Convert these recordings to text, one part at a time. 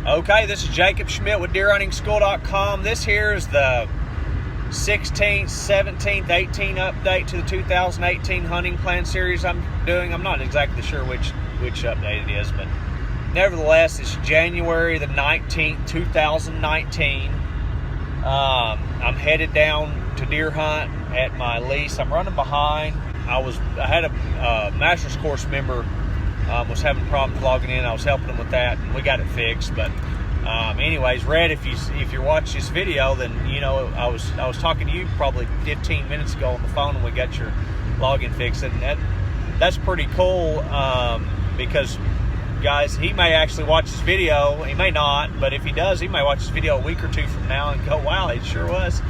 Okay, this is Jacob Schmitt with deerhuntingschool.com. This here is the 16th, 17th, 18th update to the 2018 hunting plan series I'm doing. I'm not exactly sure which update it is, but nevertheless, it's January the 19th, 2019. I'm headed down to deer hunt at my lease. I'm running behind. I had a master's course member was having problems logging in. I was helping him with that, and we got it fixed. But anyways, Red, if you watch this video, then you know I was talking to you probably 15 minutes ago on the phone, and we got your login fixed, and that's pretty cool because guys, he may actually watch this video. He may not, but if he does, he may watch this video a week or two from now and go, "Wow, it sure was."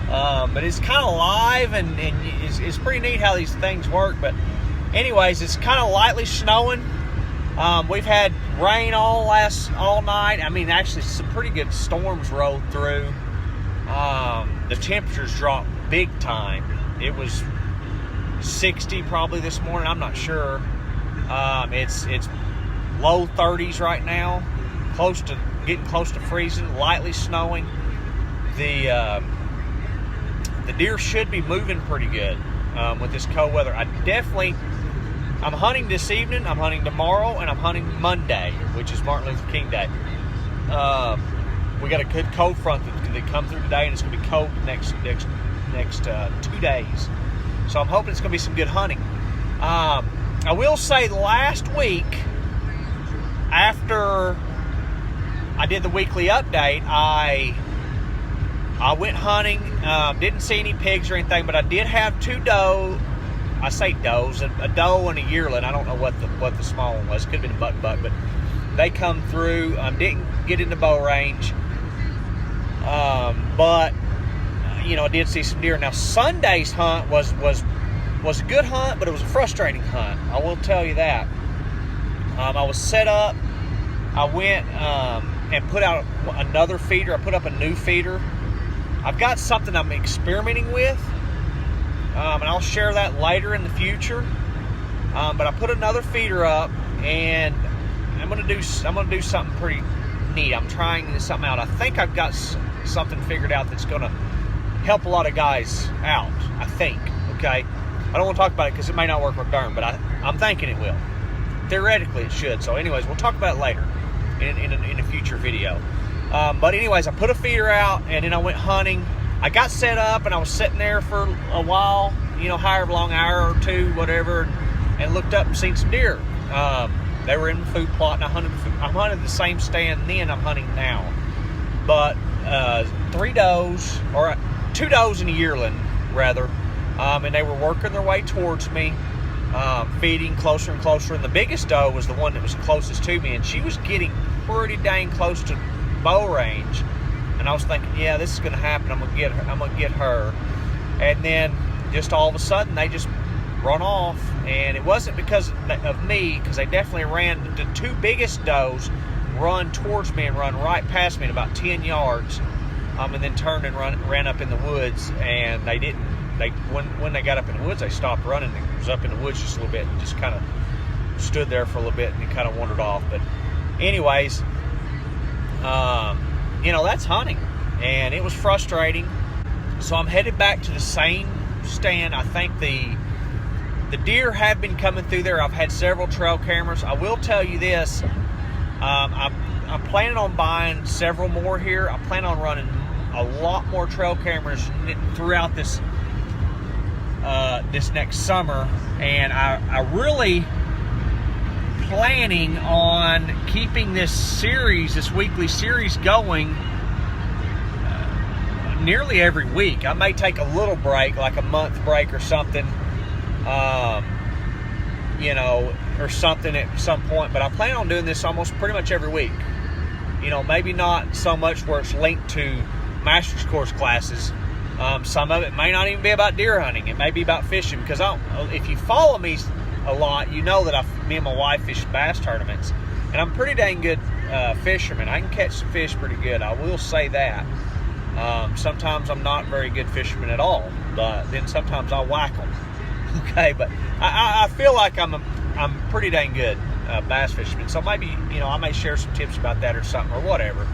But it's kind of live, and it's pretty neat how these things work. But anyways, it's kind of lightly snowing. We've had rain all night. I mean, actually, some pretty good storms rolled through. The temperatures dropped big time. It was 60 probably this morning. I'm not sure. It's low 30s right now, getting close to freezing, lightly snowing. The deer should be moving pretty good with this cold weather. I'm hunting this evening, I'm hunting tomorrow, and I'm hunting Monday, which is Martin Luther King Day. We got a good cold front that come through today, and it's going to be cold the next 2 days. So I'm hoping it's going to be some good hunting. I will say last week, after I did the weekly update, I went hunting, didn't see any pigs or anything, but I did have two doe. I say does, a doe and a yearling. I don't know what the small one was. Could have been a buck, but they come through. Didn't get into bow range, but you know, I did see some deer. Now Sunday's hunt was a good hunt, but it was a frustrating hunt. I will tell you that. I was set up. I went and put out another feeder. I put up a new feeder. I've got something I'm experimenting with. And I'll share that later in the future. But I put another feeder up, and I'm gonna do something pretty neat. I'm trying something out. I think I've got something figured out that's gonna help a lot of guys out. I think. Okay. I don't want to talk about it because it may not work with darn, but I'm thinking it will. Theoretically, it should. So, anyways, we'll talk about it later in a future video. But anyways, I put a feeder out, and then I went hunting. I got set up, and I was sitting there for a while, you know, however long, hour or two, whatever, and looked up and seen some deer. They were in the food plot, and I hunted the same stand then I'm hunting now. But two does and a yearling, rather, and they were working their way towards me, feeding closer and closer. And the biggest doe was the one that was closest to me, and she was getting pretty dang close to bow range. And I was thinking, yeah, this is going to happen. I'm going to get her. And then just all of a sudden, they just run off. And it wasn't because of me, because they definitely ran. The two biggest does run towards me and run right past me in about 10 yards, and then turned and ran up in the woods. And they didn't. When they got up in the woods, they stopped running. It was up in the woods just a little bit, and just kind of stood there for a little bit, and it kind of wandered off. But anyways, you know, that's hunting, and it was frustrating. So I'm headed back to the same stand. I think the deer have been coming through there. I've had several trail cameras. I will tell you this, I'm planning on buying several more here. I plan on running a lot more trail cameras throughout this next summer, and I really planning on keeping this weekly series going nearly every week. I may take a little break, like a month break or something, you know, or something at some point, but I plan on doing this almost pretty much every week. You know, maybe not so much where it's linked to master's course classes. Some of it may not even be about deer hunting. It may be about fishing, because if you follow me a lot, you know that me and my wife fish bass tournaments, and I'm a pretty dang good fisherman. I can catch some fish pretty good, I will say that. Sometimes I'm not a very good fisherman at all, but then sometimes I'll whack them. Okay, but I feel like I'm pretty dang good bass fisherman. So maybe, I may share some tips about that or something or whatever.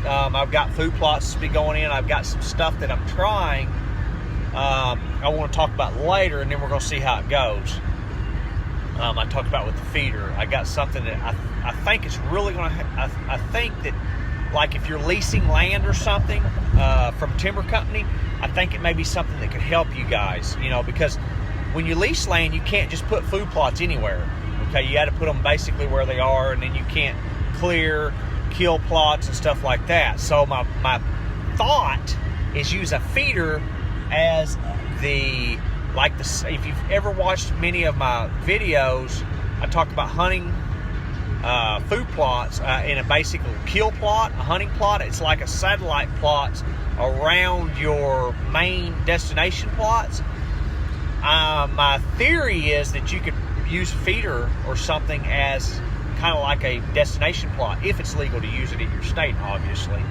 I've got food plots to be going in. I've got some stuff that I'm trying. I want to talk about later, and then we're going to see how it goes. I talked about with the feeder. I got something that I think it's really going to. I think that, like, if you're leasing land or something from a timber company, I think it may be something that could help you guys. Because when you lease land, you can't just put food plots anywhere. Okay, you got to put them basically where they are, and then you can't kill plots and stuff like that. So my thought is use a feeder as if you've ever watched many of my videos, I talk about hunting food plots in a basic kill plot, a hunting plot. It's like a satellite plot around your main destination plots. My theory is that you could use a feeder or something as kind of like a destination plot, if it's legal to use it in your state, obviously.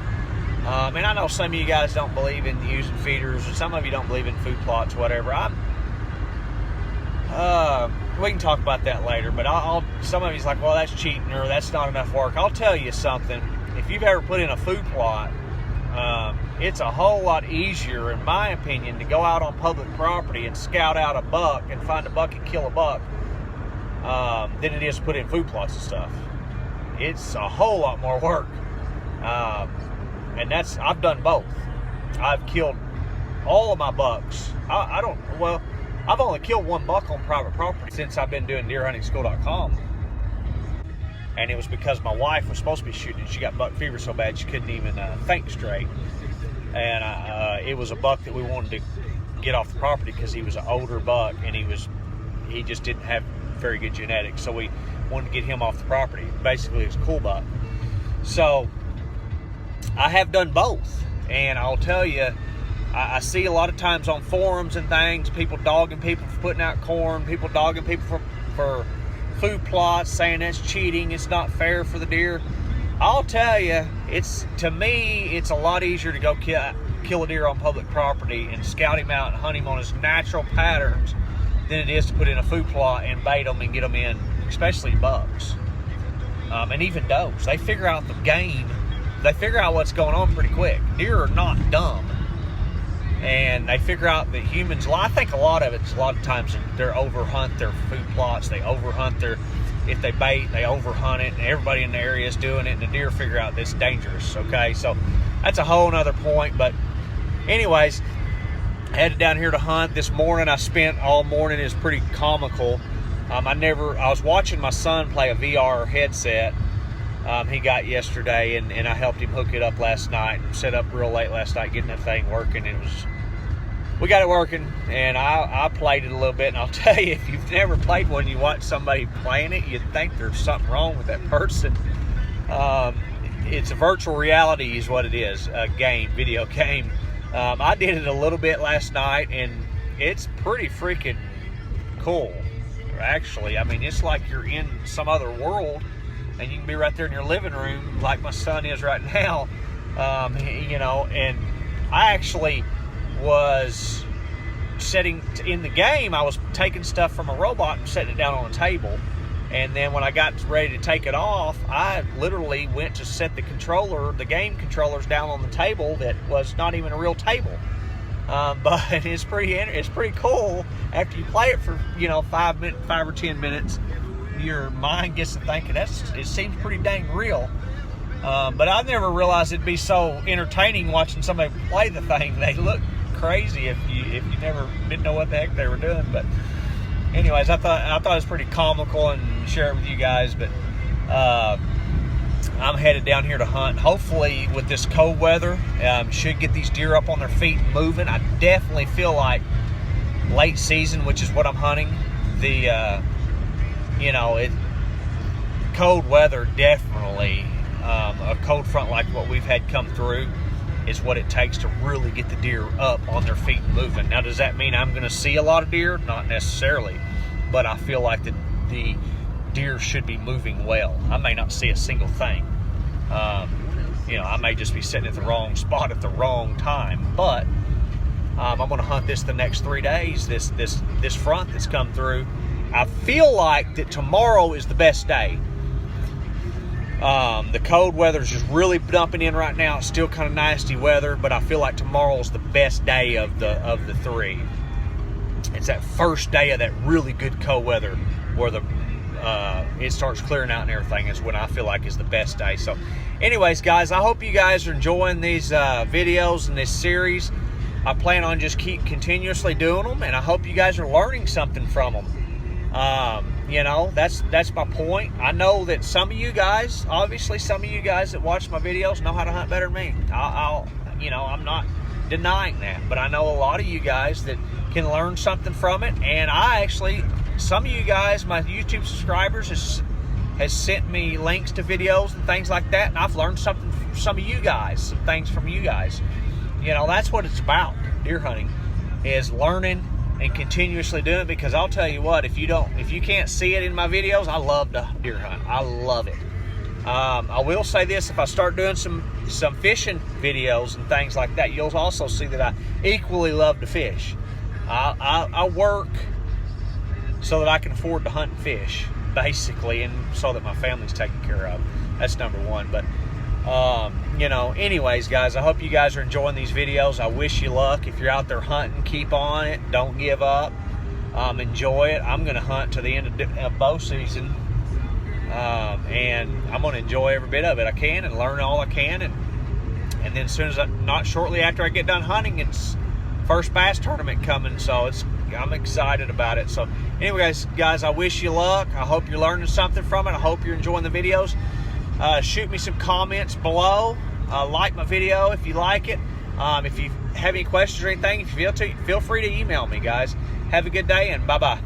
And I know some of you guys don't believe in using feeders, or some of you don't believe in food plots, whatever. We can talk about that later, but some of you's like, well, that's cheating, or that's not enough work. I'll tell you something. If you've ever put in a food plot, it's a whole lot easier, in my opinion, to go out on public property and scout out a buck and find a buck and kill a buck than it is to put in food plots and stuff. It's a whole lot more work. And I've done both. I've killed all of my bucks. I've only killed one buck on private property since I've been doing deerhuntingschool.com. And it was because my wife was supposed to be shooting, and she got buck fever so bad she couldn't even think straight. And it was a buck that we wanted to get off the property because he was an older buck, and he just didn't have very good genetics. So we wanted to get him off the property. Basically, it's a cool buck. So I have done both, and I'll tell you, I see a lot of times on forums and things, people dogging people for putting out corn, people dogging people for food plots, saying that's cheating, it's not fair for the deer. I'll tell you, to me, it's a lot easier to go kill a deer on public property and scout him out and hunt him on his natural patterns than it is to put in a food plot and bait them and get them in, especially bucks. And even does. They figure out the game. They figure out what's going on pretty quick. Deer are not dumb. And they figure out that humans, I think a lot of times they overhunt their food plots. They overhunt if they bait, they overhunt it, and everybody in the area is doing it, and the deer figure out it's dangerous, okay? So that's a whole nother point. But anyways, headed down here to hunt this morning. I spent all morning. It's pretty comical. I was watching my son play a VR headset. He got yesterday, and I helped him hook it up last night. Set up real late last night, getting that thing working. We got it working, and I played it a little bit. And I'll tell you, if you've never played one, you watch somebody playing it, you'd think there's something wrong with that person. It's a virtual reality, is what it is. A video game. I did it a little bit last night, and it's pretty freaking cool. Actually, I mean, it's like you're in some other world. And you can be right there in your living room like my son is right now, and I actually was in the game, I was taking stuff from a robot and setting it down on a table. And then when I got ready to take it off, I literally went to set the game controllers down on the table that was not even a real table. But it's pretty cool. After you play it for 5 or 10 minutes, your mind gets to thinking it seems pretty dang real. But I never realized it'd be so entertaining watching somebody play the thing. They look crazy if you never didn't know what the heck they were doing. But anyways, I thought it was pretty comical and share it with you guys. But I'm headed down here to hunt. Hopefully, with this cold weather, should get these deer up on their feet and moving. I definitely feel like late season, which is what I'm hunting. Cold weather, definitely, a cold front like what we've had come through is what it takes to really get the deer up on their feet and moving. Now, does that mean I'm going to see a lot of deer? Not necessarily, but I feel like the deer should be moving well. I may not see a single thing. I may just be sitting at the wrong spot at the wrong time, but I'm going to hunt this the next 3 days, this front that's come through. I feel like that tomorrow is the best day. The cold weather is just really dumping in right now. It's still kind of nasty weather, but I feel like tomorrow is the best day of the three. It's that first day of that really good cold weather where it starts clearing out and everything is when I feel like is the best day. So anyways, guys, I hope you guys are enjoying these videos and this series. I plan on just keep continuously doing them, and I hope you guys are learning something from them. You know, that's my point. I know that some of you guys, obviously some of you guys that watch my videos know how to hunt better than me. You know, I'm not denying that, but I know a lot of you guys that can learn something from it. And some of you guys, my YouTube subscribers, has sent me links to videos and things like that, and I've learned something from some of you guys, some things from you guys. You know, that's what it's about, deer hunting, is learning and continuously doing it. Because I'll tell you what, if you can't see it in my videos, I love to deer hunt. I love it. I will say this: if I start doing some fishing videos and things like that, you'll also see that I equally love to fish. I work so that I can afford to hunt and fish, basically, and so that my family's taken care of. That's number one. But you know, anyways, guys, I hope you guys are enjoying these videos. I wish you luck. If you're out there hunting, keep on it. Don't give up. Enjoy it. I'm going to hunt to the end of bow season, and I'm going to enjoy every bit of it I can and learn all I can. And then not shortly after I get done hunting, it's first bass tournament coming, so I'm excited about it. So anyways, guys, I wish you luck. I hope you're learning something from it. I hope you're enjoying the videos. Shoot me some comments below. Like my video if you like it. If you have any questions or anything, feel free to email me, guys. Have a good day, and bye-bye.